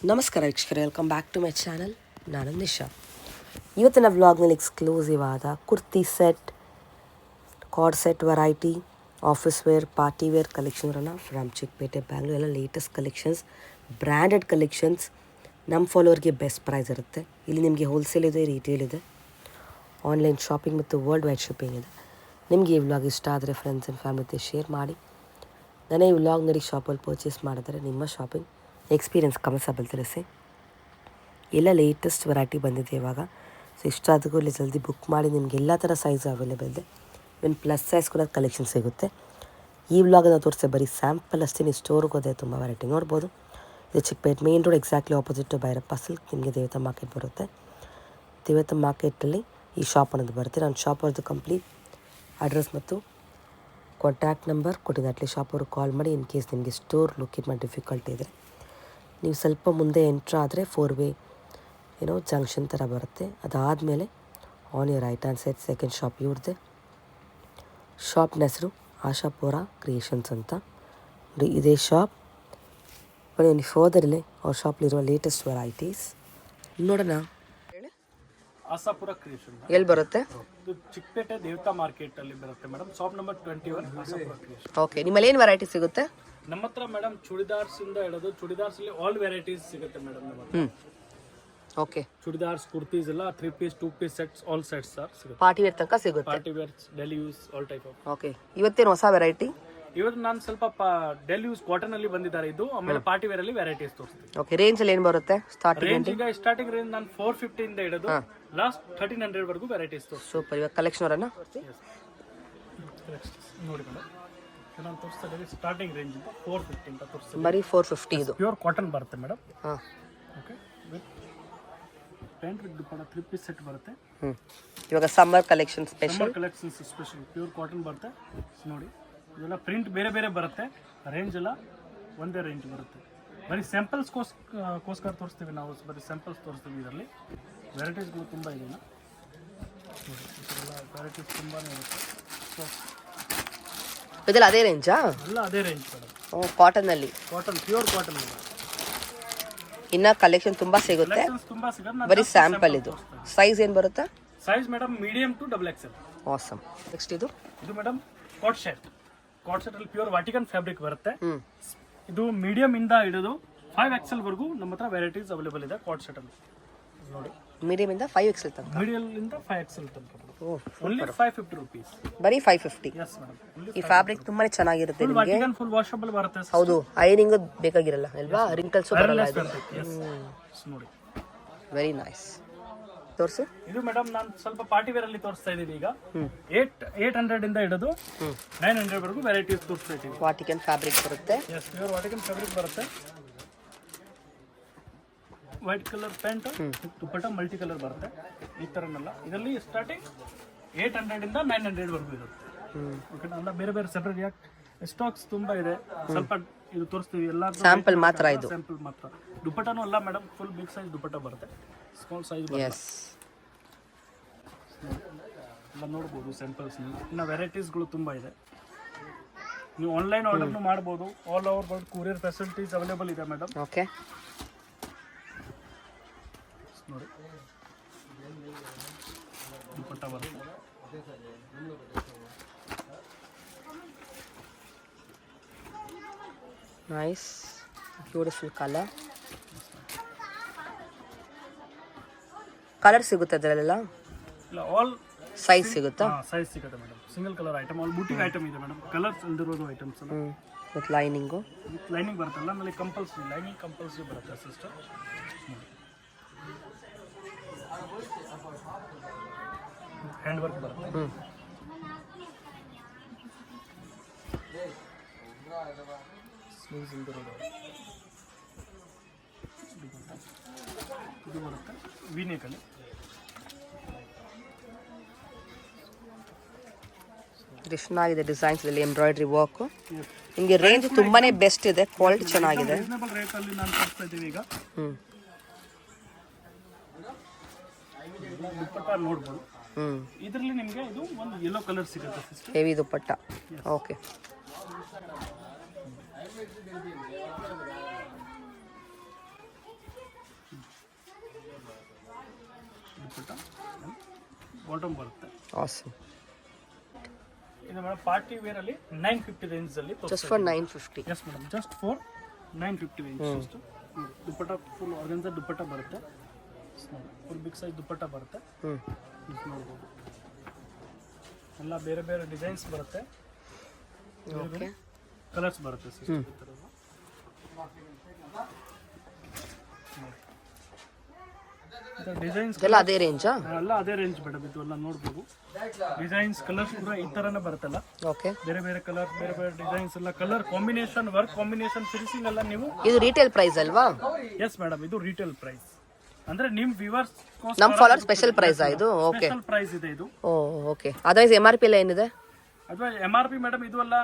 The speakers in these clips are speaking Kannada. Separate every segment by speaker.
Speaker 1: ನಮಸ್ಕಾರ ವೀಕ್ಷಕರೇ, welcome back to my channel. ನಾನು ನಿಶಾ. ಇವತ್ತಿನ ವ್ಲಾಗ್ನಲ್ಲಿ ಎಕ್ಸ್ಕ್ಲೂಸಿವ್ ಆದ kurti set, cord set variety, office wear, party wear ಕಲೆಕ್ಷನ್ಗಳನ್ನು ಫ್ರಮ್ ಚಿಕ್ಕಪೇಟೆ, ಬ್ಯಾಂಗ್ಳೂರ್ ಎಲ್ಲ ಲೇಟೆಸ್ಟ್ ಕಲೆಕ್ಷನ್ಸ್, ಬ್ರ್ಯಾಂಡೆಡ್ ಕಲೆಕ್ಷನ್ಸ್. ನಮ್ಮ ಫಾಲೋವರ್ಗೆ ಬೆಸ್ಟ್ ಪ್ರೈಸ್ ಇರುತ್ತೆ. ಇಲ್ಲಿ ನಿಮಗೆ ಹೋಲ್ಸೇಲ್ ಇದೆ, ರಿಟೇಲ್ ಇದೆ, ಆನ್ಲೈನ್ ಶಾಪಿಂಗ್ ಮತ್ತು ವರ್ಲ್ಡ್ ವೈಡ್ ಶಿಪ್ಪಿಂಗ್ ಇದೆ. ನಿಮಗೆ ಈ ವ್ಲಾಗ್ ಇಷ್ಟ ಆದರೆ ಫ್ರೆಂಡ್ಸ್ ಆ್ಯಂಡ್ ಫ್ಯಾಮಿಲಿ ಜೊತೆ ಶೇರ್ ಮಾಡಿ. ನಾನೇ ಈ ವ್ಲಾಗ್ನಲ್ಲಿ ಶಾಪಲ್ಲಿ ಪರ್ಚೇಸ್ ಮಾಡಿದರೆ ನಿಮ್ಮ ಶಾಪಿಂಗ್ ಎಕ್ಸ್ಪೀರಿಯನ್ಸ್ ಕಮೆಂಟ್ಸಲ್ಲಿ ತಿಳಿಸಿ. ಎಲ್ಲ ಲೇಟೆಸ್ಟ್ ವೆರೈಟಿ ಬಂದಿದೆ ಇವಾಗ. ಸೊ ಇಷ್ಟ ಆದಗೂ ಇಲ್ಲಿ ಜಲ್ದಿ ಬುಕ್ ಮಾಡಿ. ನಿಮಗೆ ಎಲ್ಲ ಥರ ಸೈಜ್ ಅವೈಲೇಬಲ್ ಇದೆ. ಇವನ್ ಪ್ಲಸ್ ಸೈಜ್ ಕೂಡ ಕಲೆಕ್ಷನ್ ಸಿಗುತ್ತೆ. ಈ ವ್ಲಾಗನ್ನು ತೋರಿಸಿ ಬರೀ ಸ್ಯಾಂಪಲ್ ಅಷ್ಟೇ. ನೀವು ಸ್ಟೋರ್ಗೆ ಹೋದರೆ ತುಂಬ ವೆರೈಟಿ ನೋಡ್ಬೋದು. ಇದು Chikkapete main road exactly opposite to Bhyrappa silk. ನಿಮಗೆ ದೇವತಾ ಮಾರ್ಕೆಟ್ ಬರುತ್ತೆ. ದೇವತಾ ಮಾರ್ಕೆಟಲ್ಲಿ ಈ ಶಾಪ್ ಅನ್ನೋದು ಬರುತ್ತೆ. ನಾನು ಶಾಪ್ ಅವ್ರದ್ದು ಕಂಪ್ಲೀಟ್ ಅಡ್ರೆಸ್ ಮತ್ತು ಕಾಂಟ್ಯಾಕ್ಟ್ ನಂಬರ್ ಕೊಟ್ಟಿದ್ದೆ. ಅಟ್ಲಿ ಶಾಪ್ ಅವ್ರಿಗೆ ಕಾಲ್ ಮಾಡಿ. ಇನ್ ಕೇಸ್ ನಿಮಗೆ ಸ್ಟೋರ್ ಲೊಕೇಟ್ ಮಾಡಿ ಡಿಫಿಕಲ್ಟಿ ಇದ್ದರೆ ನೀವು ಸ್ವಲ್ಪ ಮುಂದೆ ಎಂಟ್ರ್ ಆದರೆ 4 ವೇ ಜಂಕ್ಷನ್ ಥರ ಬರುತ್ತೆ. ಅದಾದಮೇಲೆ on your right hand side second shop ಇವ್ರದ್ದೆ. ಶಾಪ್ನ ಹೆಸರು ಆಶಾಪುರ ಕ್ರಿಯೇಷನ್ಸ್ ಅಂತ. ಇದೇ ಶಾಪ್. ನೀವು ಫರ್ದರಲ್ಲಿ ಅವ್ರ ಶಾಪ್ಲಿರುವ ಲೇಟೆಸ್ಟ್ ವೆರೈಟೀಸ್ ನೋಡೋಣ.
Speaker 2: ಆಸಾಪುರ ಕ್ರಿಯೇಷನ್
Speaker 1: ಎಲ್ಲಿ ಬರುತ್ತೆ?
Speaker 2: ಇದು ಚಿಕ್ಕಪೇಟೆ ದೇವತಾ ಮಾರ್ಕೆಟ್ ಅಲ್ಲಿ ಬರುತ್ತೆ madam. Shop number 21 Ashapura creation.
Speaker 1: Okay, ನಿಮ್ಮಲ್ಲಿ ಏನು ವೆರೈಟಿ ಸಿಗುತ್ತೆ?
Speaker 2: ನಮ್ಮ ಹತ್ರ ಮೇಡಮ್ ಚೂಡಿದಾರ್ಸ್ ಇಂದ ಹಿಡಿದು ಚೂಡಿದಾರ್ಸ್ ಅಲ್ಲಿ ಆಲ್ ವೆರೈಟೀಸ್ ಸಿಗುತ್ತೆ ಮೇಡಮ್. ನಮ್ಮ ಹತ್ರ
Speaker 1: ಓಕೆ,
Speaker 2: ಚೂಡಿದಾರ್ಸ್, ಕುರ್ತೀಸ್ ಎಲ್ಲ 3 piece 2 piece sets, all sets sir ಸಿಗುತ್ತೆ.
Speaker 1: ಪಾರ್ಟಿ ವೇರ್ ತನಕ ಸಿಗುತ್ತೆ.
Speaker 2: Party wear, daily use, all type of.
Speaker 1: Okay, ಇವತ್ತೇನು ಹೊಸ ವೆರೈಟಿ?
Speaker 2: ಇವತ್ತು ನಾನು ಸ್ವಲ್ಪ ಡೈಲಿ ಯೂಸ್ ಕಾಟನ್ ಅಲ್ಲಿ ಬಂದಿದ್ದಾರೆ ಇದು. ಆಮೇಲೆ ಪಾರ್ಟಿ ವೇರ್ ಅಲ್ಲಿ ವೆರೈಟೀಸ್ ತೋರಿಸ್ತೀನಿ.
Speaker 1: ಓಕೆ, ರೇಂಜಲ್ಲಿ ಏನು ಬರುತ್ತೆ?
Speaker 2: ರೇಂಜ್ ಈಗ ಸ್ಟಾರ್ಟಿಂಗ್ ರೇಂಜ್ ನಾನು 450 ಇಂದ ಹಿಡಿದು ಲಾಸ್ಟ್ 1300 ವರೆಗೂ ವೆರೈಟೀಸ್ ತೋರಿಸ್ತೀನಿ.
Speaker 1: ಸೂಪರ್. ಇವಾಗ ಕಲೆಕ್ಷನ್ ಅವರನ್ನ
Speaker 2: ನೋಡಿ ಮೇಡಮ್, ನಾನು ತೋರಿಸ್ತಾ ಇದ್ದೀನಿ. ಸ್ಟಾರ್ಟಿಂಗ್ ರೇಂಜ್ 450 ಅಂತ ತೋರಿಸ್ತೀನಿ.
Speaker 1: ಬರೀ 450 ಇದು
Speaker 2: ಪ್ಯೂರ್ ಕಾಟನ್ ಬರುತ್ತೆ ಮೇಡಮ್.
Speaker 1: ಹಾಂ,
Speaker 2: okay, with pant with dupatta 3 piece set ಬರುತ್ತೆ.
Speaker 1: ಇವಾಗ summer collection special
Speaker 2: collections special pure cotton ಬರುತ್ತೆ. ನೋಡಿ, ಇದೆಲ್ಲ ಪ್ರಿಂಟ್ ಬೇರೆ ಬೇರೆ ಬರುತ್ತೆ. ರೇಂಜ್ ಎಲ್ಲ ಒಂದೇ ರೇಂಜ್ ಬರುತ್ತೆ. ಬರೀ ಸ್ಯಾಂಪಲ್ಸ್ಗೋಸ್ಕರ ತೋರಿಸ್ತೀವಿ ನಾವು. ಬರೀ ಸ್ಯಾಂಪಲ್ಸ್ ತೋರಿಸ್ತೀವಿ. ಇದರಲ್ಲಿ ವೆರೈಟೀಸ್ಗಳು ತುಂಬ ಇದೆ. ವೆರೈಟೀಸ್ ತುಂಬಾ ಇರುತ್ತೆ. ಸೊ
Speaker 1: ಇದೆಲ್ಲ ಅದೇ ರೇಂಜಾ?
Speaker 2: ಎಲ್ಲ ಅದೇ ರೇಂಜ್ ಮೇಡಮ್.
Speaker 1: ಓ, ಕಾಟನಲ್ಲಿ
Speaker 2: ಕಾಟನ್, ಪ್ಯೂರ್ ಕಾಟನ್.
Speaker 1: ಇನ್ನ ಕಲೆಕ್ಷನ್ ತುಂಬಾ ಸಿಗುತ್ತೆ.
Speaker 2: ತುಂಬಾ ಸಿಗುತ್ತೆ.
Speaker 1: ಬರೀ ಸ್ಯಾಂಪಲ್ ಇದು. ಸೈಜ್ ಏನು ಬರುತ್ತೆ?
Speaker 2: Size madam medium to XXL.
Speaker 1: Awesome. Next ಇದು
Speaker 2: madam coat set. Coat set ಅಲ್ಲಿ ಪ್ಯೂರ್ ವಾಟಿಕನ್ ಫ್ಯಾಬ್ರಿಕ್ ಬರುತ್ತೆ. ಇದು ಮೀಡಿಯಂ ಇಂದ ಹಿಡಿದು 5XL ವರೆಗೂ ನಮ್ಮ ಹತ್ರ ವೆರೈಟೀಸ್ ಅವೈಲೇಬಲ್ ಇದೆ ಕಾಟ್ ಸೆಟ್ ಅಲ್ಲಿ. ನೋಡಿ,
Speaker 1: ಮೀಡಿಯಂ ಇಂದ 5XL ತನಕ.
Speaker 2: ಮೀಡಿಯಂ ಇಂದ 5XL ತನಕ. Only 550 rupees.
Speaker 1: ಬರೀ 550.
Speaker 2: Yes madam.
Speaker 1: ಈ ಫ್ಯಾಬ್ರಿಕ್ ತುಂಬಾನೇ ಚೆನ್ನಾಗಿರುತ್ತೆ ನಿಮಗೆ.
Speaker 2: ವಾಟಿಕನ್ ಫುಲ್ ವಾಷಬಲ್ ಬರುತ್ತೆ.
Speaker 1: ಹೌದು, ಐರಿಂಗ್ ಬೇಕಾಗಿರಲ್ಲ ಅಲ್ವಾ? ರಿಂಕಲ್ಸ್ ಬರಲ್ಲ ಇದು.
Speaker 2: ನೋಡಿ,
Speaker 1: ವೆರಿ ನೈಸ್. ತೋರಿಸು.
Speaker 2: ಇದು ಮೇಡಮ್ ನಾನು ಸ್ವಲ್ಪ ಪಾರ್ಟಿ ವೇರ್ ಅಲ್ಲಿ ತೋರಿಸ್ತಾ ಇದ್ದೀವಿ. ಈಗ 800 ಇಂದ ಹಿಡಿದು 900 ವರೆಗೂ ವೆರೈಟೀಸ್ ತೋರಿಸ್ತಾ ಇದ್ದೀವಿ.
Speaker 1: ವಾಟಿಕನ್ ಫ್ಯಾಬ್ರಿಕ್ ಬರುತ್ತೆ.
Speaker 2: ಎಸ್, ಪ್ಯೂರ್ ವಾಟಿಕನ್ ಫ್ಯಾಬ್ರಿಕ್ ಬರುತ್ತೆ. ವೈಟ್ ಕಲರ್ ಪ್ಯಾಂಟ್, ದುಪ್ಪಟ್ಟ ಮಲ್ಟಿ ಕಲರ್ ಬರುತ್ತೆ. ಈ ಥರನೆಲ್ಲ ಇದರಲ್ಲಿ ಸ್ಟಾರ್ಟಿಂಗ್ 800 ಇಂದ 900 ವರೆಗೂ ಇರುತ್ತೆ. ಓಕೆ, ಎಲ್ಲ ಬೇರೆ ಬೇರೆ ಸೆಪರೇಟ್. ಯಾಕೆ ಸ್ಟಾಕ್ಸ್ ತುಂಬಾ ಇದೆ, ಸ್ವಲ್ಪ ಇದು ತೋರಿಸ್ತೀವಿ. ಎಲ್ಲ
Speaker 1: ಸ್ಯಾಂಪಲ್ ಮಾತ್ರ ಇದು.
Speaker 2: ಸ್ಯಾಂಪಲ್ ಮಾತ್ರ. ದುಪ್ಪಟ್ಟನೂ ಅಲ್ಲ ಮೇಡಮ್, ಫುಲ್ ಬಿಗ್ ಸೈಜ್ ದುಪ್ಪಟ್ಟ ಬರುತ್ತೆ. ಸ್ಮಾಲ್ ಸೈಜ್ ಬರುತ್ತೆ.
Speaker 1: ಎಸ್,
Speaker 2: ಎಲ್ಲ ನೋಡ್ಬೋದು ಸ್ಯಾಂಪಲ್ಸ್. ಇನ್ನು ವೆರೈಟೀಸ್ಗಳು ತುಂಬ ಇದೆ. ನೀವು ಆನ್ಲೈನ್ ಆರ್ಡರ್ನು ಮಾಡ್ಬೋದು. All over world courier facilities available ಇದೆ ಮೇಡಮ್.
Speaker 1: ಓಕೆ,
Speaker 2: ನೋಡಿ, ದುಪ್ಪಟ್ಟ ಬರುತ್ತೆ.
Speaker 1: Nice, beautiful colour. ಕಲರ್ ಸಿಗುತ್ತೆ ಅದರಲ್ಲೆಲ್ಲ?
Speaker 2: ಇಲ್ಲ, ಆಲ್
Speaker 1: ಸೈಜ್ ಸಿಗುತ್ತಾ?
Speaker 2: ಸೈಜ್ ಸಿಗುತ್ತೆ madam. Single colour item, all boutique item ಇದೆ ಮೇಡಮ್. ಕಲರ್ಸ್ ಇಲ್ದಿರೋದು ಐಟಮ್ಸ್ ಎಲ್ಲ
Speaker 1: ವಿತ್ ಲೈನಿಂಗು.
Speaker 2: ವಿತ್ ಲೈನಿಂಗ್ ಬರುತ್ತಲ್ಲ, ಆಮೇಲೆ ಕಂಪಲ್ಸರಿ ಲೈನಿಂಗ್ ಕಂಪಲ್ಸರಿ ಬರುತ್ತೆ ಸಿಸ್ಟರ್. ಹ್ಯಾಂಡ್ ವರ್ಕ್ ಬರುತ್ತೆ. ಸ್ಲೀವ್ಸ್ ಇಲ್ದಿರೋದು ಇದು ಬರುತ್ತೆ. ವಿನೇಕಲ್ಲಿ
Speaker 1: ಚೆನ್ನಾಗಿದೆ ಡಿಸೈನ್ಸ್ ಇಲ್ಲಿ, ಎಂಬ್ರಾಯ್ಡ್ರಿ ವರ್ಕ್. ನಿಮಗೆ ರೇಂಜ್ ತುಂಬಾನೇ ಬೆಸ್ಟ್ ಇದೆ, ಕ್ವಾಲಿಟಿ ಚೆನ್ನಾಗಿದೆ.
Speaker 2: ರೀಸನಬಲ್ ರೇಟ್ ಅಲ್ಲಿ ನಾನು ತೋರಿಸ್ತಾ ಇದ್ದೀವಿ ಈಗ. ದುಪ್ಪಟ್ಟ ನೋಡ್ಬೋದು. ಇದರಲ್ಲಿ ನಿಮಗೆ ಇದು ಒಂದು ಯೆಲ್ಲೋ ಕಲರ್ ಸಿಗುತ್ತೆ ಸಿಸ್ಟರ್.
Speaker 1: ಹೆವಿ ದುಪ್ಪಟ್ಟ. ಓಕೆ,
Speaker 2: ದುಪ್ಪಟ್ಟ ಬಾಟಮ್ ಬರುತ್ತೆ.
Speaker 1: ಆಸಮ್.
Speaker 2: ಇದು ಮೇಡಮ್ ಪಾರ್ಟಿ ವೇರ್ ಅಲ್ಲಿ 950 ರೇಂಜ್ ಅಲ್ಲಿ
Speaker 1: just for 950.
Speaker 2: Yes madam, just for 950 range ಅಷ್ಟು. ದುಪ್ಪಟ್ಟ ಫುಲ್ ಆರ್ಗನ್ಸಾ ದುಪ್ಪಟ್ಟ ಬರುತ್ತೆ, ಫುಲ್ ಬಿಗ್ ಸೈಜ್ ದುಪ್ಪಟ್ಟ ಬರುತ್ತೆ. ನೋಡ್ಬೋದು ಎಲ್ಲ ಬೇರೆ ಬೇರೆ ಡಿಸೈನ್ಸ್ ಬರುತ್ತೆ, ಕಲರ್ಸ್ ಬರುತ್ತೆ ಸಿಸ್ಟರ್. ಡಿಸೈನ್ಸ್
Speaker 1: ಎಲ್ಲ ಅದೇ ರೇಂಜಾ?
Speaker 2: ಎಲ್ಲ ಅದೇ ರೇಂಜ್ ಮೇಡಮ್. ಇದು ಎಲ್ಲ ನೋಡ್ಬೋದು ಡಿಸೈನ್ಸ್ ಕಲರ್ಸ್ ಕೂಡ ಈ ತರನೇ ಬರುತ್ತಲ್ಲ.
Speaker 1: ಓಕೆ.
Speaker 2: ಬೇರೆ ಬೇರೆ ಕಲರ್, ಬೇರೆ ಬೇರೆ ಡಿಸೈನ್ಸ್ ಎಲ್ಲ, colour combination, work combination, finishing ಎಲ್ಲ ನೀವು.
Speaker 1: ಇದು ರಿಟೇಲ್ ಪ್ರೈಸ್ ಅಲ್ವಾ?
Speaker 2: ಎಸ್ ಮೇಡಮ್, ಇದು ರಿಟೇಲ್ ಪ್ರೈಸ್. ಅಂದ್ರೆ ನಿಮ್ ವ್ಯೂವರ್ಸ್
Speaker 1: ನಮ್ಮ ಫಾಲೋವರ್ ಸ್ಪೆಷಲ್ ಪ್ರೈಸ್ ಇದು. ಓಕೆ,
Speaker 2: ಸ್ಪೆಷಲ್ ಪ್ರೈಸ್ ಇದೆ ಇದು.
Speaker 1: ಓ ಓಕೆ. ಅದರ್ವೈಸ್ MRP ಎಲ್ಲ ಏನಿದೆ?
Speaker 2: ಅಥವಾ MRP ಮೇಡಮ್ ಇದು ಎಲ್ಲ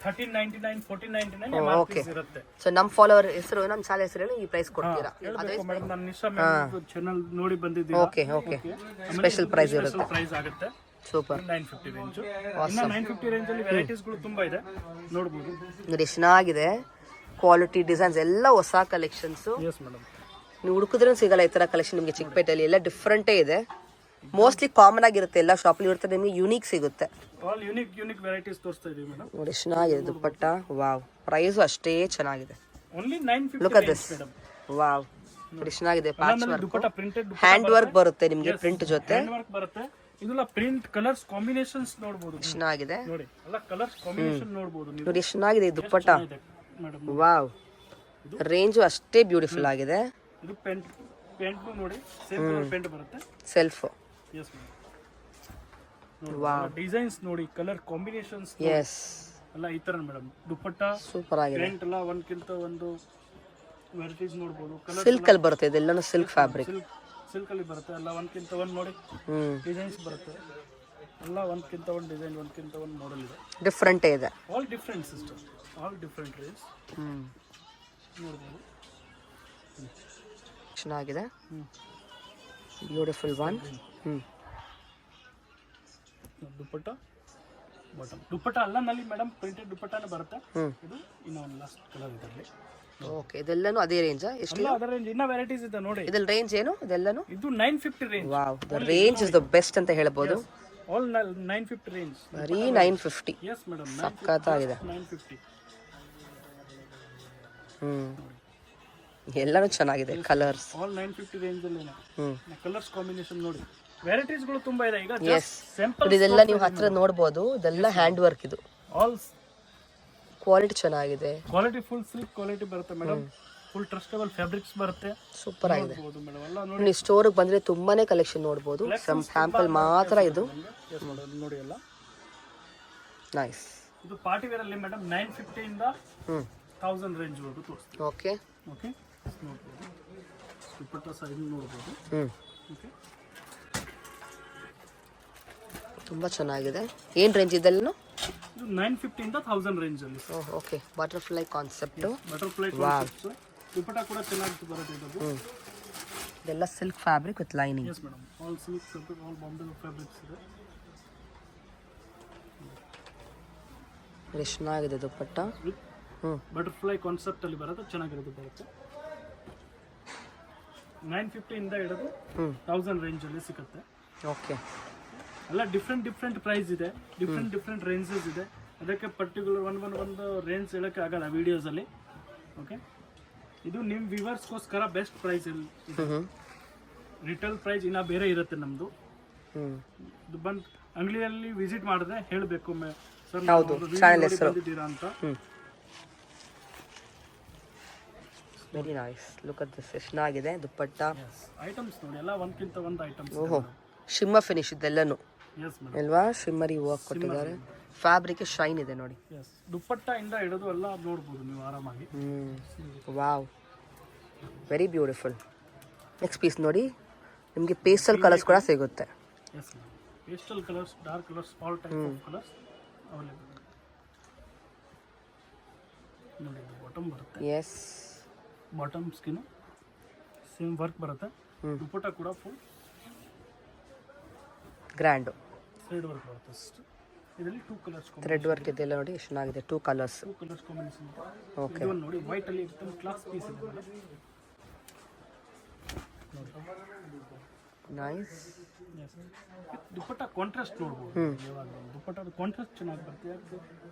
Speaker 2: 1399 1499 MRP ಇರುತ್ತೆ.
Speaker 1: ಸೊ ನಮ್ಮ ಫಾಲೋವರ್ ಹೆಸರು, ನಮ್ಮ ಚಾನಲ್ ಹೆಸರು ಈ ಪ್ರೈಸ್ ಕೊಡ್ತೀರಾ?
Speaker 2: ಹೇಳ್ಬೇಕು ಮೇಡಮ್, ನಾನು ನಿಶಾ ಮ್ಯಾಮ್ ಚಾನೆಲ್ ನೋಡಿ ಬಂದಿದ್ದೀನಿ.
Speaker 1: Okay okay. ಸ್ಪೆಷಲ್ ಪ್ರೈಸ್ ಇರುತ್ತೆ.
Speaker 2: ಪ್ರೈಸ್ ಆಗುತ್ತೆ.
Speaker 1: ಸೂಪರ್.
Speaker 2: 950 ರೇಂಜ್. ಇನ್ನ 950 ರೇಂಜ್ ಅಲ್ಲಿ ವೆರೈಟೀಸ್ ಗಳು ತುಂಬಾ ಇದೆ, ನೋಡಬಹುದು.
Speaker 1: ನೋಡಿ ಚೆನ್ನಾಗಿದೆ, ಕ್ವಾಲಿಟಿ ಡಿಸೈನ್ಸ್ ಎಲ್ಲ ಹೊಸ ಕಲೆಕ್ಷನ್ಸ್.
Speaker 2: ಎಸ್ ಮೇಡಮ್,
Speaker 1: ನೀವು ಹುಡುಕಿದ್ರೂ ಸಿಗಲ್ಲ ಈ ತರ ಕಲೆಕ್ಷನ್ ನಿಮಗೆ ಚಿಕ್ಕಪೇಟೆಯಲ್ಲಿ. ಎಲ್ಲ ಡಿಫ್ರೆಂಟೇ ಇದೆ, ಮೋಸ್ಟ್ಲಿ ಕಾಮನ್ ಆಗಿರುತ್ತೆ, ಎಲ್ಲ ಶಾಪಲ್ಲಿ ಇರುತ್ತೆ, ನಿಮಗೆ ಯೂನಿಕ್ ಸಿಗುತ್ತೆ.
Speaker 2: ಆಲ್ ಯೂನಿಕ್ ವೆರೈಟೀಸ್ ತೋರಿಸ್ತಾ ಇದೀವಿ ಮೇಡಮ್.
Speaker 1: ನೋಡಿ ಚೆನ್ನಾಗಿದೆ ದುಪ್ಪಟ್ಟ. ವಾವ್, ಪ್ರೈಸು ಅಷ್ಟೇ ಚೆನ್ನಾಗಿದೆ.
Speaker 2: Only 950
Speaker 1: look at this. Wow, ನೋಡಿ ಚೆನ್ನಾಗಿದೆ. ಪ್ಯಾಚ್ ವರ್ಕ್,
Speaker 2: ದುಪ್ಪಟ್ಟ ಪ್ರಿಂಟೆಡ್
Speaker 1: ಹ್ಯಾಂಡ್ ವರ್ಕ್ ಬರುತ್ತೆ ನಿಮಗೆ, ಪ್ರಿಂಟ್ ಜೊತೆ
Speaker 2: ಹ್ಯಾಂಡ್ ವರ್ಕ್ ಬರುತ್ತೆ. ಇದೆಲ್ಲ ಪ್ರಿಂಟ್ ಕಲರ್ಸ್ ಕಾಂಬಿನೇಷನ್ಸ್ ನೋಡಬಹುದು.
Speaker 1: ಚೆನ್ನಾಗಿದೆ
Speaker 2: ನೋಡಿ, ಎಲ್ಲ ಕಲರ್ಸ್ ಕಾಂಬಿನೇಷನ್ ನೋಡಬಹುದು ನೀವು.
Speaker 1: ನೋಡಿ ಚೆನ್ನಾಗಿದೆ ಈ ದುಪ್ಪಟ್ಟ.
Speaker 2: ಮೇಡಮ್
Speaker 1: ವಾವ್, ರೇಂಜು ಅಷ್ಟೇ ಬ್ಯೂಟಿಫುಲ್ ಆಗಿದೆ.
Speaker 2: ಇದು ಪೆಂಟ್ ನೋಡಿ, ಸೇಮ್ ಕಲರ್ ಪೆಂಟ್ ಬರುತ್ತೆ,
Speaker 1: ಸೆಲ್ಫ್.
Speaker 2: ಎಸ್ ವಾವ್, ಡಿಸೈನ್ಸ್ ನೋಡಿ, ಕಲರ್ ಕಾಂಬಿನೇಷನ್ಸ್.
Speaker 1: ಎಸ್,
Speaker 2: ಎಲ್ಲ ಈ ತರ ಮೇಡಮ್. ದುಪ್ಪಟ್ಟ
Speaker 1: ಸೂಪರ್ ಆಗಿದೆ.
Speaker 2: ಪೆಂಟ್ ಎಲ್ಲ ಒಂದಕ್ಕಿಂತ ಒಂದು ವೆರೈಟೀಸ್ ನೋಡಬಹುದು. ಕಲರ್
Speaker 1: ಸಿಲ್ಕ್ ಅಲ್ಲಿ ಬರುತ್ತೆ, ಇದೆಲ್ಲನೂ ಸಿಲ್ಕ್ ಫ್ಯಾಬ್ರಿಕ್.
Speaker 2: ಸಿಲ್ಕ್ ಅಲ್ಲಿ ಬರುತ್ತೆ, ಎಲ್ಲ ಒಂದಕ್ಕಿಂತ ಒಂದು ನೋಡಿ ಡಿಸೈನ್ಸ್ ಬರುತ್ತೆ. ಎಲ್ಲ ಒಂದಕ್ಕಿಂತ ಒಂದು ಡಿಸೈನ್, ಒಂದಕ್ಕಿಂತ ಒಂದು ಮಾಡೆಲ್ ಇದೆ,
Speaker 1: ಡಿಫ್ರೆಂಟೇ ಇದೆ.
Speaker 2: All different system, all different range ನೋಡಬಹುದು.
Speaker 1: ಚೆನ್ನಾಗಿದೆ, ಬ್ಯೂಟಿಫುಲ್ ಒನ್.
Speaker 2: ದುಪ್ಪಟ್ಟ ಬಾಟಮ್. ದುಪ್ಪಟ್ಟ ಅಲ್ಲನಲ್ಲಿ ಮೇಡಮ್ ಪ್ರಿಂಟೆಡ್ ದುಪ್ಪಟ್ಟನೇ ಬರುತ್ತೆ. ಇದು ಇನ್ನ ಒಂದು ಲಾಸ್ಟ್ ಕಲರ್ ಇದರಲ್ಲಿ.
Speaker 1: ಓಕೆ, ಇದೆಲ್ಲನೂ ಅದೇ ರೇಂಜಾ? ಎಷ್ಟು
Speaker 2: ಎಲ್ಲ ಅದರ ರೇಂಜ್, ಇನ್ನ ವೆರೈಟೀಸ್ ಇದೆ ನೋಡಿ.
Speaker 1: ಇದರ ರೇಂಜ್ ಏನು ಇದೆಲ್ಲನೂ?
Speaker 2: ಇದು 950 range.
Speaker 1: Wow, the range is the best ಅಂತ ಹೇಳ್ಬೋದು.
Speaker 2: All 950 range.
Speaker 1: ಬರೀ 950.
Speaker 2: ಎಸ್ ಮೇಡಮ್,
Speaker 1: ಸಕ್ಕತ್ತಾಗಿದೆ.
Speaker 2: 950.
Speaker 1: ಎಲ್ಲಾನು ಚೆನ್ನಾಗಿದೆ ಕಲರ್ಸ್.
Speaker 2: ಆಲ್ 950 ರೇಂಜ್ ಅಲ್ಲಿ ಕಲರ್ಸ್ ಕಾಂಬಿನೇಷನ್ ನೋಡಿ, ವೆರೈಟೀಸ್ ಗಳು ತುಂಬಾ ಇದೆ. ಈಗ
Speaker 1: ಎಸ್, ಇದೆಲ್ಲ ನೀವು ಹತ್ರ ನೋಡಬಹುದು, ಇದೆಲ್ಲ ಹ್ಯಾಂಡ್ ವರ್ಕ್. ಇದು
Speaker 2: ಆಲ್
Speaker 1: ಕ್ವಾಲಿಟಿ ಚೆನ್ನಾಗಿದೆ,
Speaker 2: ಕ್ವಾಲಿಟಿ ಫುಲ್ ಸಿಲ್ಕ್ ಕ್ವಾಲಿಟಿ ಬರುತ್ತೆ ಮೇಡಮ್. ಫುಲ್ ಟ್ರಸ್ಟಬಲ್ ಫ್ಯಾಬ್ರಿಕ್ಸ್ ಬರುತ್ತೆ,
Speaker 1: ಸೂಪರ್ ಆಗಿದೆ.
Speaker 2: ಮೇಡಮ್ ಎಲ್ಲ ನೋಡಿ,
Speaker 1: ನೀವು ಸ್ಟೋರ್ಗೆ ಬಂದ್ರೆ ತುಂಬಾನೇ ಕಲೆಕ್ಷನ್ ನೋಡಬಹುದು. ಸ್ಯಾಂಪಲ್ ಮಾತ್ರ ಇದು.
Speaker 2: ನೋಡಿ ಎಲ್ಲ
Speaker 1: ನೈಸ್.
Speaker 2: ಇದು ಪಾರ್ಟಿ ವೇರ್ ಅಲ್ಲಿ ಮೇಡಮ್ 950 ಇಂದ 1000 ರೇಂಜ್ ವರೆಗೂ ತೋರಿಸ್ತೀವಿ.
Speaker 1: ಓಕೆ
Speaker 2: ಓಕೆ, ನೋಡಬಹುದು. ದುಪ್ಪಟ್ಟ ಸೈಜ್ ನೋಡಬಹುದು. ಓಕೆ,
Speaker 1: ತುಂಬಾ ಚೆನ್ನಾಗಿದೆ. ಏನ್ ರೇಂಜ್ ಇದೆಲ್ಲನು?
Speaker 2: ಇದು 950 ಇಂದ 1000 ರೇಂಜ್ ಅಲ್ಲಿ.
Speaker 1: Okay, butterfly concept.
Speaker 2: Butterfly concept. Dupatta ಕೂಡ ಚೆನ್ನಾಗಿ ಬರುತ್ತೆ ಇದು.
Speaker 1: ಇದೆಲ್ಲ silk fabric with lining.
Speaker 2: Yes madam, all silk fabric, all Bombay fabrics ಇದೆ.
Speaker 1: ಚೆನ್ನಾಗಿದೆ ದುಪ್ಪಟ್ಟ.
Speaker 2: ಬಟರ್ಫ್ಲೈ ಕಾನ್ಸೆಪ್ಟ್ ಅಲ್ಲಿ ಬರುತ್ತೆ, ಚೆನ್ನಾಗಿರೋದು ಬರುತ್ತೆ. 950 ಇಂದ ಹಿಡಿದು 1000 ರೇಂಜ್ ಅಲ್ಲಿ ಸಿಗುತ್ತೆ.
Speaker 1: ಓಕೆ,
Speaker 2: ಎಲ್ಲ ಡಿಫ್ರೆಂಟ್ ಪ್ರೈಸ್ ಇದೆ, ಡಿಫ್ರೆಂಟ್ ರೇಂಜಸ್ ಇದೆ. ಅದಕ್ಕೆ ಪರ್ಟಿಕ್ಯುಲರ್ ಒಂದು ರೇಂಜ್ ಹೇಳಕ್ಕೆ ಆಗಲ್ಲ ವಿಡಿಯೋಸ್ ಅಲ್ಲಿ. ಓಕೆ, ಇದು ನಿಮ್ಮ ವ್ಯೂವರ್ಸ್ಗೋಸ್ಕರ ಬೆಸ್ಟ್ ಪ್ರೈಸ್ ಇದೆ. ರಿಟೇಲ್ ಪ್ರೈಸ್ ಇನ್ನ ಬೇರೆ ಇರುತ್ತೆ ನಮ್ದು. ಬಂದು ಅಂಗಡಿಯಲ್ಲಿ ವಿಸಿಟ್ ಮಾಡಿದ್ರೆ ಹೇಳಬೇಕು ಸರ್ ಬಂದಿದ್ದೀರಾ ಅಂತ.
Speaker 1: Very nice. Look at this, ಚೆನ್ನಾಗಿದೆ ದುಪ್ಪಟ್ಟ.
Speaker 2: ಐಟಮ್ಸ್ ನೋಡಿ, ಎಲ್ಲ ಒಂದಕ್ಕಿಂತ ಒಂದು ಐಟಮ್ಸ್.
Speaker 1: ಓಹೋ, ಶಿಮ್ಮ ಫಿನಿಶ್ ಇದೆಲ್ಲನು ಅಲ್ವಾ? ಶಿಮ್ಮರಿ ವರ್ಕ್ ಕೊಟ್ಟಿದ್ದಾರೆ, ಫ್ಯಾಬ್ರಿಕ್ ಶೈನ್ ಇದೆ ನೋಡಿ.
Speaker 2: ದುಪ್ಪಟ್ಟ ಇಂದ ಹಿಡಿದು ಎಲ್ಲ ನೋಡಬಹುದು ನೀವು ಆರಾಮಾಗಿ.
Speaker 1: Wow, very beautiful. Next piece ನೋಡಿ, ನಿಮಗೆ ಪೇಸ್ಟಲ್ ಕಲರ್ಸ್ ಕೂಡ ಸಿಗುತ್ತೆ.
Speaker 2: Pastel colours, dark colours, all type of colours available. ನೋಡಿ, ಬಾಟಮ್ ಬರುತ್ತೆ.
Speaker 1: Yes,
Speaker 2: bottom skin same work ಬರುತ್ತೆ. ದುಪ್ಪಟ್ಟ ಕೂಡ ಫುಲ್
Speaker 1: ಗ್ರ್ಯಾಂಡ್
Speaker 2: ಥ್ರೆಡ್ ವರ್ಕ್ ಬರುತ್ತೆ. ಇದರಲ್ಲಿ 2 ಕಲರ್ಸ್
Speaker 1: ಥ್ರೆಡ್ ವರ್ಕ್ ಇದೆಲ್ಲ ನೋಡಿ, ಎಷ್ಟು ಚೆನ್ನಾಗಿದೆ. 2 ಕಲರ್ಸ್
Speaker 2: ಕಾಂಬಿನೇಷನ್.
Speaker 1: ಓಕೆ,
Speaker 2: ಇದು ನೋಡಿ, ವೈಟ್ ಅಲ್ಲಿ ಇರುತ್ತೆ, ಕ್ಲಾಸ್ ಪೀಸ್ ಇದೆ.
Speaker 1: ನೈಸ್.
Speaker 2: ದುಪ್ಪಟ್ಟ ಕಾಂಟ್ರಾಸ್ಟ್ ನೋಡ್ಬೋದು. ಇವಾಗ ದುಪ್ಪಟ್ಟದ ಕಾಂಟ್ರಾಸ್ಟ್ ಚೆನ್ನಾಗಿ ಬರುತ್ತೆ,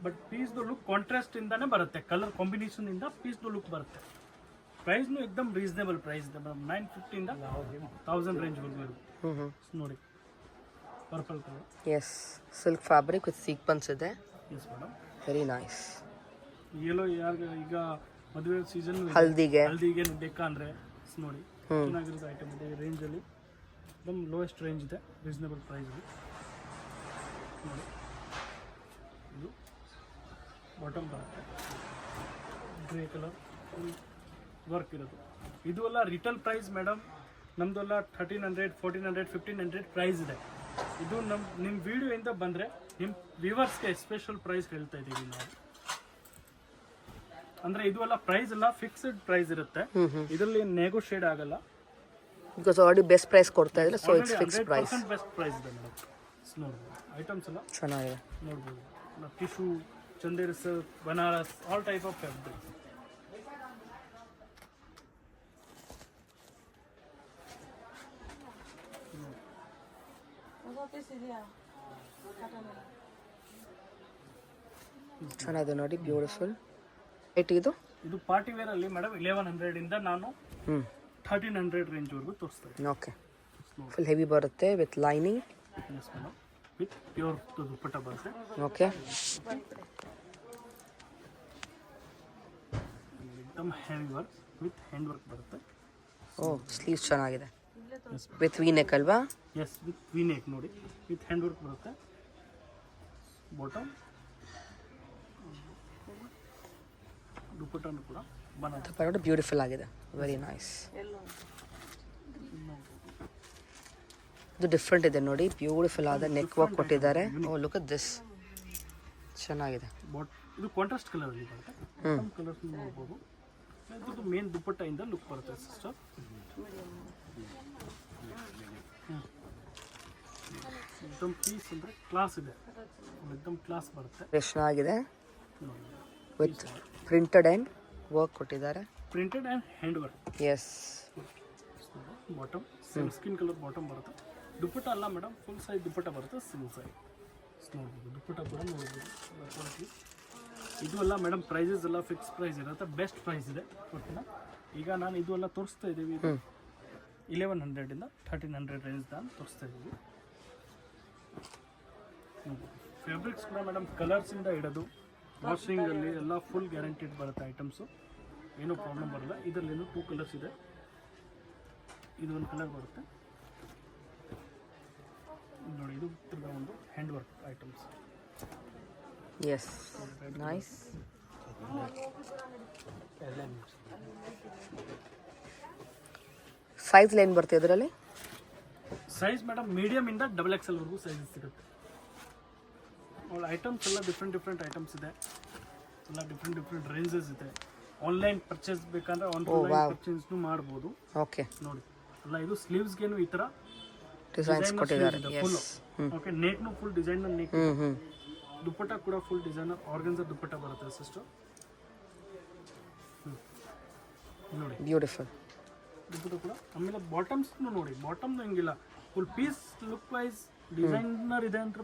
Speaker 2: ಬಟ್ ಪೀಸ್ದು ಲುಕ್ ಕಾಂಟ್ರಾಸ್ಟ್ ಇಂದಾನೆ ಬರುತ್ತೆ, ಕಲರ್ ಕಾಂಬಿನೇಷನ್ ಇಂದ ಪೀಸ್ದು ಲುಕ್ ಬರುತ್ತೆ. ಪ್ರೈಸ್ನು ಎಕ್ದಮ್ ರೀಸನೇಬಲ್ ಪ್ರೈಸ್ ಇದೆ ಮೇಡಮ್, 950 ಇಂದ 1000 ರೇಂಜ್ವರೆಗೂ ಇರುತ್ತೆ. ನೋಡಿ purple colour.
Speaker 1: Yes, silk fabric with sequins ಇದೆ.
Speaker 2: Yes madam,
Speaker 1: very nice.
Speaker 2: ಎಲ್ಲೋ ಯಾರು ಈಗ ಮದುವೆ ಸೀಸನ್
Speaker 1: ಹಲ್ದಿಗೆ
Speaker 2: ಬೇಕಾ ಅಂದರೆ ನೋಡಿ ಚೆನ್ನಾಗಿರೋ ಐಟಮ್ ಇದೆ. ಈ ರೇಂಜಲ್ಲಿ एकदम ಲೋಯೆಸ್ಟ್ ರೇಂಜ್ ಇದೆ, ರೀಸನೇಬಲ್ ಪ್ರೈಸ್ ಇದೆ. ಇದು ಬಾಟಮ್ ಬರುತ್ತೆ, ಗ್ರೇ ಕಲರ್ ವರ್ಕ್ ಇರೋದು. ಇದು ಎಲ್ಲ ರಿಟೇಲ್ ಪ್ರೈಸ್ ಮೇಡಮ್, ನಮ್ಮದೆಲ್ಲ 1300, 1400, 1500 ಪ್ರೈಸ್ ಇದೆ. ಇದು ನಿಮ್ಮ ವಿಡಿಯೋಯಿಂದ ಬಂದರೆ ನಿಮ್ಮ ವ್ಯೂವರ್ಸ್ಗೆ ಸ್ಪೆಷಲ್ ಪ್ರೈಸ್ ಹೇಳ್ತಾ ಇದ್ದೀವಿ ನಾವು. ಅಂದರೆ ಇದು ಎಲ್ಲ ಪ್ರೈಸ್ ಎಲ್ಲ ಫಿಕ್ಸ್ಡ್ ಪ್ರೈಸ್ ಇರುತ್ತೆ, ಇದರಲ್ಲಿ ನೆಗೋಷಿಯೇಟ್ ಆಗಲ್ಲ.
Speaker 1: ಬಿಕಾಸ್ ಆಲ್ರೆಡಿ ಬೆಸ್ಟ್ ಪ್ರೈಸ್ ಕೊಡ್ತಾ ಇದ್ರೆ, so it's fix price.
Speaker 2: Best price ಇದೆ ಮೇಡಮ್. ನೋಡ್ಬೋದು ಐಟಮ್ಸ್ ಎಲ್ಲ
Speaker 1: ಚೆನ್ನಾಗಿದೆ.
Speaker 2: ನೋಡ್ಬೋದು, tissue, Chanderi silk, Banaras, all type of fabric.
Speaker 1: ಚೆನ್ನಾಗಿದೆ ನೋಡಿ, ಬ್ಯೂಟಿಫುಲ್. ಇದು
Speaker 2: ಇದು ಪಾರ್ಟಿ ವೇರ್ ಅಲ್ಲಿ ಮೇಡಮ್ 1100 ಇಂದ ನಾನು 1300 ರೇಂಜ್ವರೆಗೂ ತೋರಿಸ್ತಾ ಇದ್ದೀನಿ.
Speaker 1: ಓಕೆ, ಫುಲ್ ಹೆವಿ ಬರುತ್ತೆ with lining.
Speaker 2: Yes madam, with pure dupatta ಬರುತ್ತೆ.
Speaker 1: ಓಕೆ,
Speaker 2: एकदम heavy work with hand work ಬರುತ್ತೆ.
Speaker 1: ಓ, ಸ್ಲೀವ್ಸ್ ಚೆನ್ನಾಗಿದೆ ವಿತ್ ವಿ ನೆಕ್ ಅಲ್ವಾ?
Speaker 2: ಎಸ್, ವಿತ್ ವಿ ನೆಕ್ ನೋಡಿ, ವಿತ್ ಹ್ಯಾಂಡ್ ವರ್ಕ್ ಬರುತ್ತೆ. ಬಾಟಮ್ ದುಪ್ಪಟ್ಟನು ಕೂಡ
Speaker 1: ನೋಡಿ, ಬ್ಯೂಟಿಫುಲ್ ಆಗಿದೆ, ವೆರಿ ನೈಸ್. ಇದು ಡಿಫ್ರೆಂಟ್ ಇದೆ ನೋಡಿ, ಬ್ಯೂಟಿಫುಲ್ ಆದ ನೆಕ್ ವರ್ಕ್ ಕೊಟ್ಟಿದ್ದಾರೆ. ಓ, ಲುಕ್ ಅಟ್ ದಿಸ್, ಚೆನ್ನಾಗಿದೆ.
Speaker 2: ಇದು ಕಾಂಟ್ರಾಸ್ಟ್ ಕಲರ್ ಅಲ್ಲಿ ಬರುತ್ತೆ, ಕಲರ್ಸ್ ನೋಡ್ಬೋದು. ಇದು ಮೇನ್ ದುಪ್ಪಟ್ಟ ಇಂದ ಲುಕ್ ಬರುತ್ತೆ ಸಿಸ್ಟರ್. एकदम ಪೀಸ್ ಅಂದ್ರೆ ಕ್ಲಾಸ್ ಇದೆ, एकदम ಕ್ಲಾಸ್ ಬರುತ್ತೆ.
Speaker 1: ಚೆನ್ನಾಗಿದೆ ವಿತ್ ಪ್ರಿಂಟೆಡ್ ಆ್ಯಂಡ್ ವರ್ಕ್ ಕೊಟ್ಟಿದ್ದಾರೆ.
Speaker 2: Printed and hand work.
Speaker 1: Yes,
Speaker 2: bottom same skin colour bottom ಬರುತ್ತೆ. ದುಪ್ಪಟ್ಟ ಅಲ್ಲ ಮೇಡಮ್, ಫುಲ್ ಸೈಜ್ ದುಪ್ಪಟ್ಟ ಬರುತ್ತೆ, ಸಿಂಗಲ್ ಸೈಜ್ ನೋಡ್ಬೋದು. ದುಪ್ಪಟ್ಟ ಕೂಡ ನೋಡ್ಬೋದು. ಇದು ಎಲ್ಲ ಮೇಡಮ್ ಪ್ರೈಸಸ್ ಎಲ್ಲ ಫಿಕ್ಸ್ ಪ್ರೈಸ್ ಇರುತ್ತೆ, ಬೆಸ್ಟ್ ಪ್ರೈಸ್ ಇದೆ. ಓಕೆನಾ, ಈಗ ನಾನು ಇದು ಎಲ್ಲ ತೋರಿಸ್ತಾ ಇದ್ದೀವಿ, 1100 ಇಂದ 1300 ರೇಂಜ್ ನಾನು ತೋರಿಸ್ತಾ ಇದ್ದೀವಿ. ಫ್ಯಾಬ್ರಿಕ್ಸ್ ಕೂಡ ಮೇಡಮ್ ಕಲರ್ಸಿಂದ ಹಿಡಿದು ವಾಷಿಂಗಲ್ಲಿ ಎಲ್ಲ ಫುಲ್ ಗ್ಯಾರಂಟಿಡ್ ಬರುತ್ತೆ ಐಟಮ್ಸು, ಏನೂ ಪ್ರಾಬ್ಲಮ್ ಬರಲ್ಲ. ಇದರಲ್ಲೇನು 2 ಕಲರ್ಸ್ ಇದೆ, ಇದು ಒಂದು ಕಲರ್ ಬರುತ್ತೆ ನೋಡಿ. ಇದು ತಿರ್ಗಾ ಒಂದು hand work items.
Speaker 1: Yes, nice. Size line ಬರುತ್ತೆ ಇದರಲ್ಲಿ.
Speaker 2: ಸೈಜ್ ಮೇಡಮ್ ಮೀಡಿಯಮ್ ಇಂದ XXL ವರೆಗೂ ಸೈಜಸ್ ಸಿಗುತ್ತೆ. ಅವಳ ಐಟಮ್ಸ್ ಎಲ್ಲ ಡಿಫ್ರೆಂಟ್ ಐಟಮ್ಸ್ ಇದೆ, ಎಲ್ಲ ಡಿಫ್ರೆಂಟ್ ರೇಂಜಸ್ ಇದೆ. ಆನ್ಲೈನ್ ಪರ್ಚೇಸ್ ಬೇಕಂದ್ರೆ ಆನ್ಲೈನ್ ಪರ್ಚೇಸ್ನು ಮಾಡ್ಬೋದು.
Speaker 1: ಓಕೆ,
Speaker 2: ನೋಡಿ ಅಲ್ಲ, ಇದು ಸ್ಲೀವ್ಸ್ಗೇನು ಈ ಥರ
Speaker 1: ಡಿಸೈನ್ಸ್ ಕೊಟ್ಟಿದ್ದಾರೆ.
Speaker 2: ಫುಲ್ ಓಕೆ, ನೆಕ್ನು ಫುಲ್ ಡಿಸೈನರ್ ನೆಕ್. ದುಪ್ಪಟ್ಟ ಕೂಡ ಫುಲ್ ಡಿಸೈನರ್ ಆರ್ಗನ್ಸರ್ ದುಪ್ಪಟ್ಟ ಬರುತ್ತೆ ಸಿಸ್ಟರ್. ನೋಡಿ
Speaker 1: ಬ್ಯೂಟಿಫುಲ್
Speaker 2: ದುಪ್ಪಟ್ಟ ಕೂಡ. ಆಮೇಲೆ ಬಾಟಮ್ಸ್ನು ನೋಡಿ, ಬಾಟಮ್ನು ಹಿಂಗಿಲ್ಲ, full piece look wise designer ಇದೆ ಅಂತ.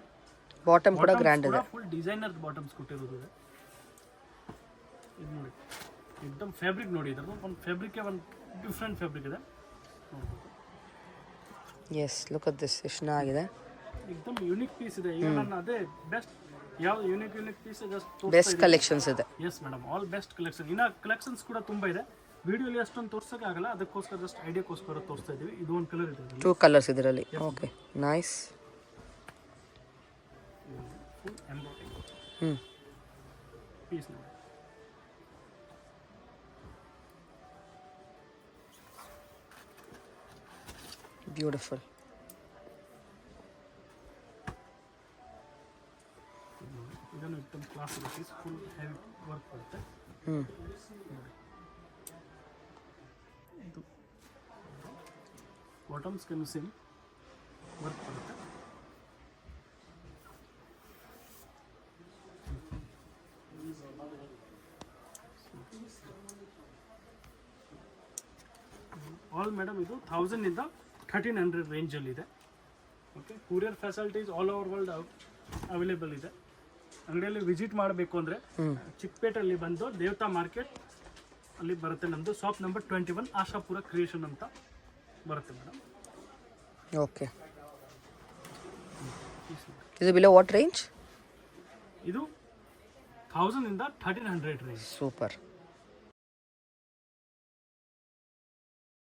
Speaker 1: ಬಾಟಮ್ ಕೂಡ ಗ್ರ್ಯಾಂಡ್ ಇದೆ,
Speaker 2: ಫುಲ್ ಡಿಸೈನರ್ ಬಾಟಮ್ಸ್ ಕೊಟ್ಟಿರೋದು ಇದೆ. ಇದು ನೋಡಿ, एकदम ಫ್ಯಾಬ್ರಿಕ್ ನೋಡಿ, ಇದ್ರದ್ದು ಒಂದು ಫ್ಯಾಬ್ರಿಕ್ಗೆ ಒಂದು ಡಿಫ್ರೆಂಟ್ ಫ್ಯಾಬ್ರಿಕ್ ಇದೆ.
Speaker 1: ಎಸ್, ಲುಕ್ ಅಟ್ ದಿಸ್, ಎಷ್ಟು ಚೆನ್ನಾಗಿದೆ.
Speaker 2: एकदम ಯೂನಿಕ್ ಪೀಸ್ ಇದೆ. ಈಗ ನಾನು ಅದೇ ಬೆಸ್ಟ್ ಯಾವ್ದು unique piece just
Speaker 1: best collections ಇದೆ.
Speaker 2: Yes madam, all best collection. ಇನ್ನು ಕಲೆಕ್ಷನ್ಸ್ ಕೂಡ ತುಂಬ ಇದೆ, ವಿಡಿಯೋಲಿ ಅಷ್ಟೊಂದು ತೋರ್ಸೋಕ್ಕಾಗಲ್ಲ, ಅದಕ್ಕೋಸ್ಕರ ಜಸ್ಟ್ ಐಡಿಯಾಕ್ಕೋಸ್ಕರ ತೋರಿಸ್ತಾ ಇದ್ದೀವಿ. ಇದು ಒಂದು ಕಲರ್ ಇದೆ,
Speaker 1: 2 ಕಲರ್ಸ್ ಇದರಲ್ಲಿ. Okay, nice.
Speaker 2: Full embroidering piece ನೋಡಿ.
Speaker 1: ಬ್ಯೂಟಿಫುಲ್.
Speaker 2: ಇದನ್ನು एकदम ಕ್ಲಾಸ್ ಇದೆ, ಪೀಸ್ ಫುಲ್ ಹೆವಿ ವರ್ಕ್ ಬರುತ್ತೆ. ಇದು ಬಾಟಮ್ಸ್ಗೆ ಸೇಮ್ ವರ್ಕ್ ಬರುತ್ತೆ. ಆಲ್ ಮೇಡಮ್ ಇದು 1000 ಇಂದ 1300 ರೇಂಜಲ್ಲಿದೆ. Okay, courier facilities all over world available ಇದೆ. ಅಂಗಡಿಯಲ್ಲಿ ವಿಸಿಟ್ ಮಾಡಬೇಕು ಅಂದರೆ ಚಿಕ್ಕಪೇಟೆಯಲ್ಲಿ ಬಂದು ದೇವತಾ ಮಾರ್ಕೆಟ್ ಅಲ್ಲಿ ಬರುತ್ತೆ. ನಮ್ಮದು ಶಾಪ್ ನಂಬರ್ 21 ಆಶಾಪುರ ಕ್ರಿಯೇಷನ್ ಅಂತ ಬರುತ್ತೆ ಮೇಡಮ್.
Speaker 1: ಓಕೆ, ಇದು ಬಿಲೋ ವಾಟ್ ರೇಂಜ್?
Speaker 2: ಇದು 1000 ಇಂದ 1300 ರೇಂಜ್.
Speaker 1: ಸೂಪರ್.